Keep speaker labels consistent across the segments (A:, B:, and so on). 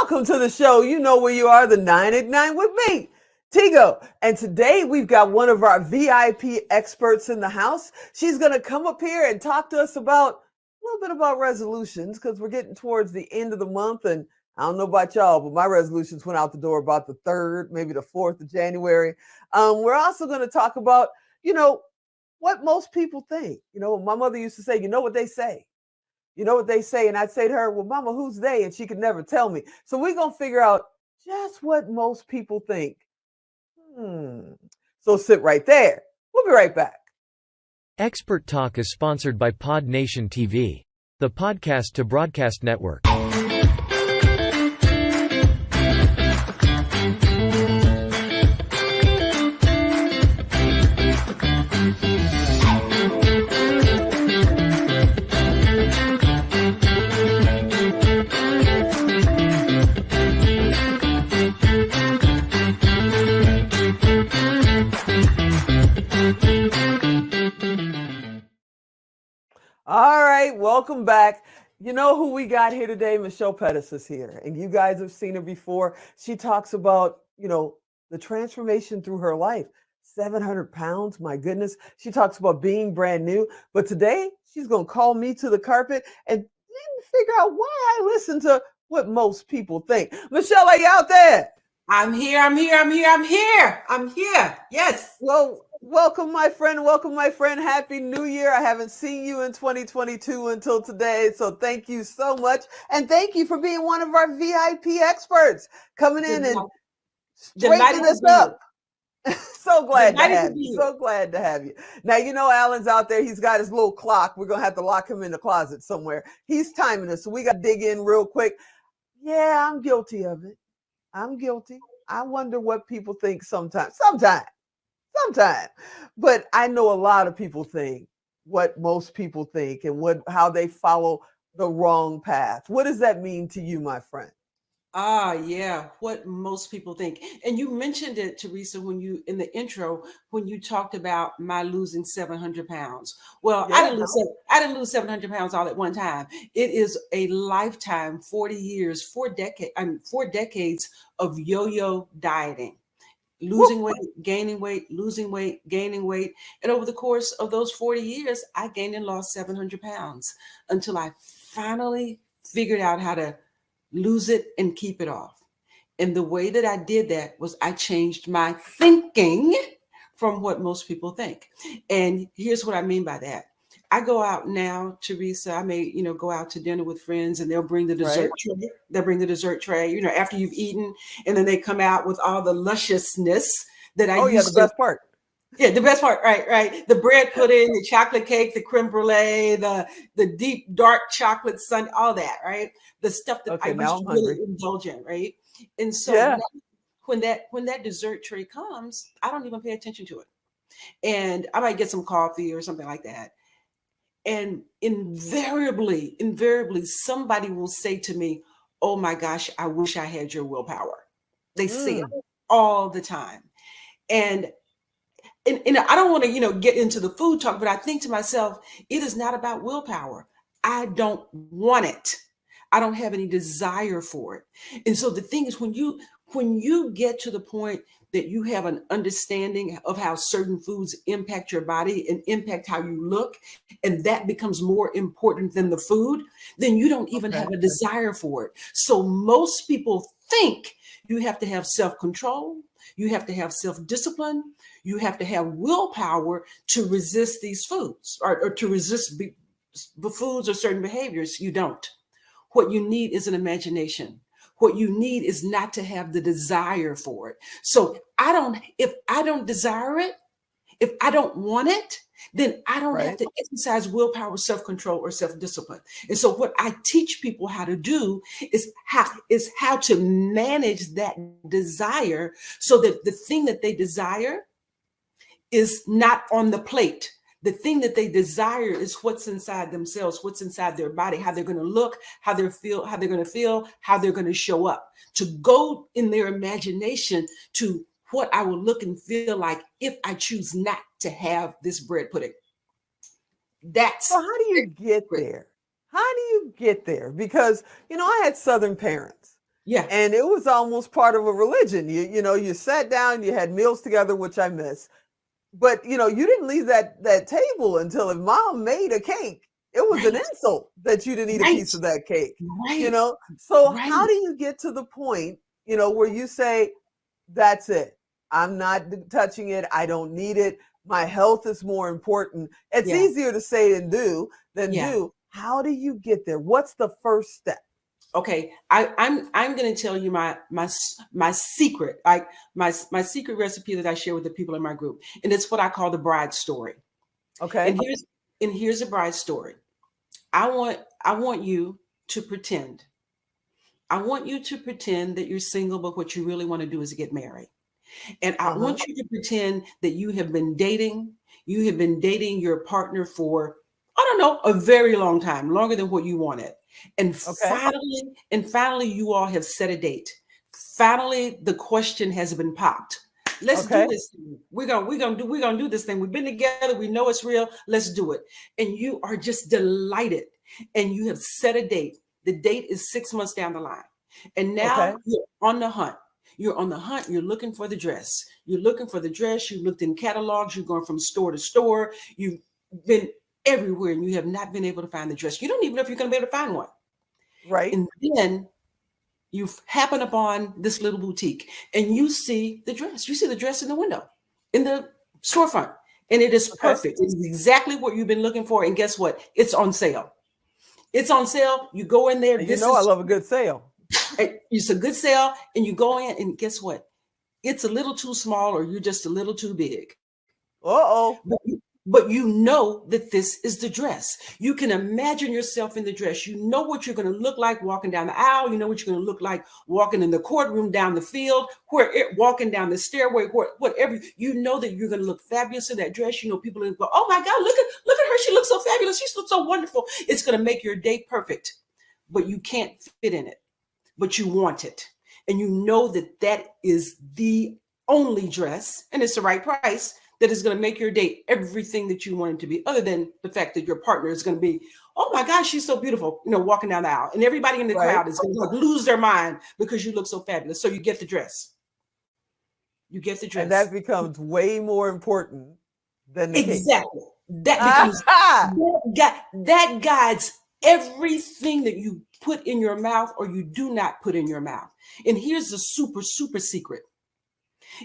A: Welcome to the show. You know where you are, the 989 with me, Tigo. And today we've got one of our VIP experts in the house. She's going to come up here and talk to us about a little bit about resolutions because we're getting towards the end of the month. And I don't know about y'all, but my resolutions went out the door about the 3rd, maybe the 4th of January. We're also going to talk about, what most people think. My mother used to say, you know what they say. You know what they say? And I'd say to her, well, Mama, who's they? And she could never tell me. So we're going to figure out just what most people think. So sit right there. We'll be right back.
B: Expert Talk is sponsored by Pod Nation TV, the podcast to broadcast network.
A: All right, welcome back. You know who we got here today? Michelle Petties is here, and you guys have seen her before. She talks about, the transformation through her life. 700 pounds, my goodness. She talks about being brand new, but today she's going to call me to the carpet and figure out why I listen to what most people think. Michelle, are you out there?
C: I'm here. Yes.
A: Well, welcome, my friend. Welcome, my friend. Happy New Year. I haven't seen you in 2022 until today. So thank you so much. And thank you for being one of our VIP experts coming in and straightening us up. So glad to have you. So glad to have you. Now, Alan's out there. He's got his little clock. We're going to have to lock him in the closet somewhere. He's timing us. So we got to dig in real quick. Yeah, I'm guilty of it. I'm guilty. I wonder what people think sometimes. But I know a lot of people think what most people think and how they follow the wrong path. What does that mean to you, my friend?
C: Yeah, what most people think. And you mentioned it, Teresa, in the intro, when you talked about my losing 700 pounds. Well, yeah. I didn't lose 700 pounds all at one time. It is a lifetime, 40 years, 4 decades of yo-yo dieting. Losing weight, gaining weight, losing weight, gaining weight. And over the course of those 40 years, I gained and lost 700 pounds until I finally figured out how to lose it and keep it off. And the way that I did that was I changed my thinking from what most people think. And here's what I mean by that. I go out now, Teresa, I may, go out to dinner with friends and they'll bring the dessert tray. They'll bring the dessert tray, after you've eaten, and then they come out with all the lusciousness that I used to.
A: The best part.
C: Yeah, the best part, right. The bread pudding, the chocolate cake, the creme brulee, the deep dark chocolate sundae, all that, right? The stuff that I used to really indulge in, right? And so when that dessert tray comes, I don't even pay attention to it. And I might get some coffee or something like that. And invariably, somebody will say to me, oh my gosh, I wish I had your willpower. They say it all the time. And I don't want to, get into the food talk, but I think to myself, it is not about willpower. I don't want it. I don't have any desire for it. And so the thing is, when you get to the point that you have an understanding of how certain foods impact your body and impact how you look, and that becomes more important than the food, then you don't even have a desire for it. So most people think you have to have self-control, you have to have self-discipline, you have to have willpower to resist these foods or to resist the foods or certain behaviors. You don't. What you need is an imagination. What you need is not to have the desire for it. So if I don't desire it, if I don't want it, then I don't have to exercise willpower, self-control, or self-discipline. And so what I teach people how to do is how to manage that desire so that the thing that they desire is not on the plate. The thing that they desire is what's inside themselves, what's inside their body, how they're going to look, how they're going to feel, how they're going to show up, to go in their imagination to what I will look and feel like if I choose not to have this bread pudding.
A: So how do you get there? How do you get there? Because, I had Southern parents.
C: Yeah.
A: And it was almost part of a religion. You sat down, you had meals together, which I miss. But you didn't leave that table until if mom made a cake, it was an
C: Right.
A: insult that you didn't eat a
C: Right.
A: piece of that cake.
C: Right.
A: So
C: Right.
A: how do you get to the point, where you say, that's it. I'm not touching it. I don't need it. My health is more important. It's
C: Yeah.
A: easier to say than
C: Yeah.
A: do. How do you get there? What's the first step?
C: Okay, I'm going to tell you my secret, like my secret recipe that I share with the people in my group, and it's what I call the bride story.
A: Okay.
C: And here's a bride story. I want you to pretend. I want you to pretend that you're single, but what you really want to do is get married. And I
A: Uh-huh.
C: want you to pretend that you have been dating. You have been dating your partner for, I don't know, a very long time, longer than what you wanted. And
A: Okay.
C: finally, you all have set a date. Finally, the question has been popped. Let's do
A: Okay.
C: this thing. We're gonna do this thing. We've been together. We know it's real. Let's do it. And you are just delighted. And you have set a date. The date is 6 months down the line. And
A: Okay.
C: now you're on the hunt. You're on the hunt. You're looking for the dress. You're looking for the dress. You looked in catalogs. You're going from store to store. You've been everywhere and you have not been able to find the dress. You don't even know if you're going to be able to find one.
A: Right.
C: And then you happen upon this little boutique and you see the dress. You see the dress in the window, in the storefront. And it is
A: Okay.
C: perfect. It is exactly what you've been looking for. And guess what? It's on sale. It's on sale. You go in there.
A: And I love a good sale.
C: It's a good sale. And you go in and guess what? It's a little too small or you're just a little too big.
A: Uh-oh.
C: But you know that this is the dress. You can imagine yourself in the dress. You know what you're going to look like walking down the aisle. You know what you're going to look like walking in the courtroom, down the field, walking down the stairway, whatever. You know that you're going to look fabulous in that dress. You know people are going to go, oh my God, look at her. She looks so fabulous. She looks so wonderful. It's going to make your day perfect. But you can't fit in it. But you want it. And you know that is the only dress, and it's the right price, that is going to make your day everything that you want it to be, other than the fact that your partner is going to be, oh my gosh, she's so beautiful, walking down the aisle. And everybody in the crowd is going to lose their mind because you look so fabulous. So you get the dress. You get the dress.
A: And that becomes way more important than the cake.
C: Exactly. That guides everything that you put in your mouth or you do not put in your mouth. And here's the super, super secret.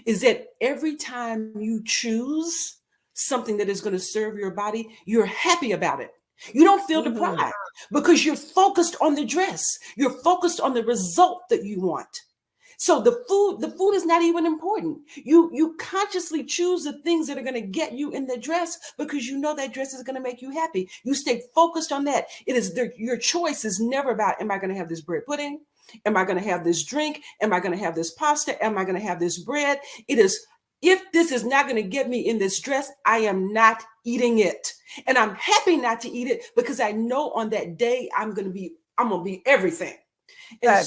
C: Is that every time you choose something that is going to serve your body, you're happy about it. You don't feel deprived because you're focused on the dress. You're focused on the result that you want. So the food is not even important. You consciously choose the things that are going to get you in the dress because you know that dress is going to make you happy. You stay focused on that. Your choice is never about, am I going to have this bread pudding? Am I going to have this drink? Am I going to have this pasta? Am I going to have this bread? It is, if this is not going to get me in this dress, I am not eating it. And I'm happy not to eat it because I know on that day I'm going to be everything. And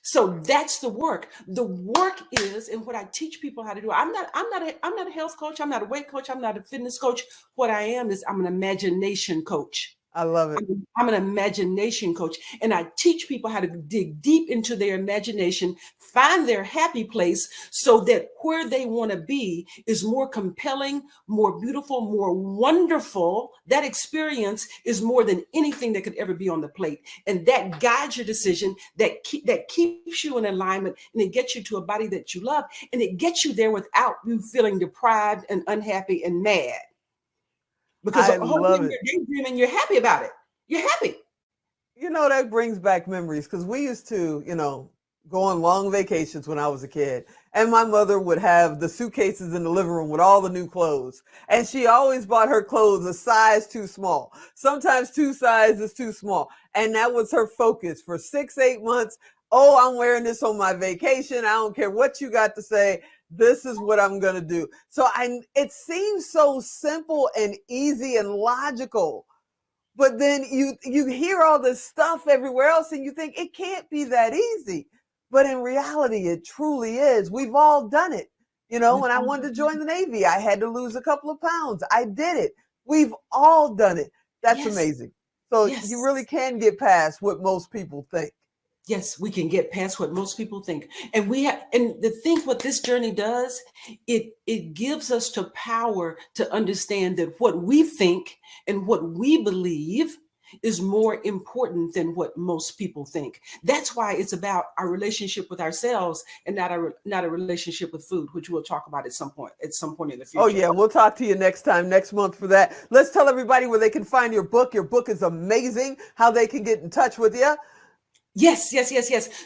C: so that's the work. The work is, and what I teach people how to do. I'm not a health coach. I'm not a weight coach. I'm not a fitness coach. What I am is I'm an imagination coach.
A: I love it.
C: I'm an imagination coach, and I teach people how to dig deep into their imagination, find their happy place so that where they want to be is more compelling, more beautiful, more wonderful. That experience is more than anything that could ever be on the plate. And that guides your decision, that keeps you in alignment, and it gets you to a body that you love, and it gets you there without you feeling deprived and unhappy and mad. Because
A: I love it.
C: You're daydreaming, you're happy about it. You're happy.
A: That brings back memories because we used to, go on long vacations when I was a kid. And my mother would have the suitcases in the living room with all the new clothes. And she always bought her clothes a size too small. Sometimes 2 sizes too small. And that was her focus for 6-8 months. Oh, I'm wearing this on my vacation. I don't care what you got to say. This is what I'm going to do. So it seems so simple and easy and logical, but then you hear all this stuff everywhere else and you think it can't be that easy. But in reality, it truly is. We've all done it. When I wanted to join the Navy, I had to lose a couple of pounds. I did it. We've all done it. That's amazing. So you really can get past what most people think.
C: Yes, we can get past what most people think. And the thing what this journey does, it gives us the power to understand that what we think and what we believe is more important than what most people think. That's why it's about our relationship with ourselves and not a relationship with food, which we'll talk about at some point in the future.
A: Oh yeah, we'll talk to you next month for that. Let's tell everybody where they can find your book. Your book is amazing. How they can get in touch with you.
C: Yes.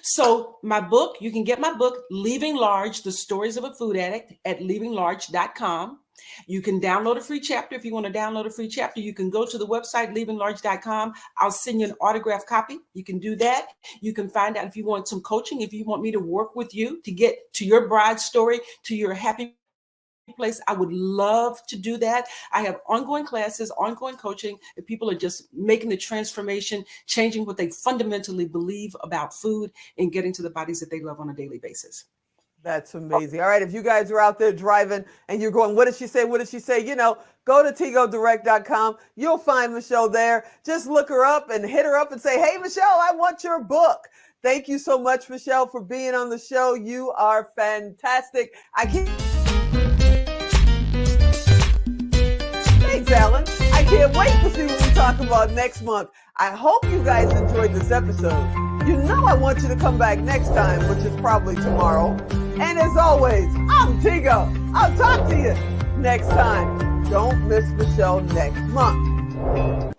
C: So my book, you can get my book, Leaving Large, The Stories of a Food Addict, at leavinglarge.com. You can download a free chapter. If you want to download a free chapter, you can go to the website, leavinglarge.com. I'll send you an autographed copy. You can do that. You can find out if you want some coaching, if you want me to work with you to get to your bride story, to your happy place. I would love to do that. I have ongoing classes, ongoing coaching, and people are just making the transformation, changing what they fundamentally believe about food and getting to the bodies that they love on a daily basis.
A: That's amazing. All right. If you guys are out there driving and you're going, what did she say? What did she say? Go to tigodirect.com. You'll find Michelle there. Just look her up and hit her up and say, hey, Michelle, I want your book. Thank you so much, Michelle, for being on the show. You are fantastic. Thanks, Alan. I can't wait to see what we talk about next month. I hope you guys enjoyed this episode. I want you to come back next time, which is probably tomorrow. And as always, I'm Tigo. I'll talk to you next time. Don't miss Michelle next month.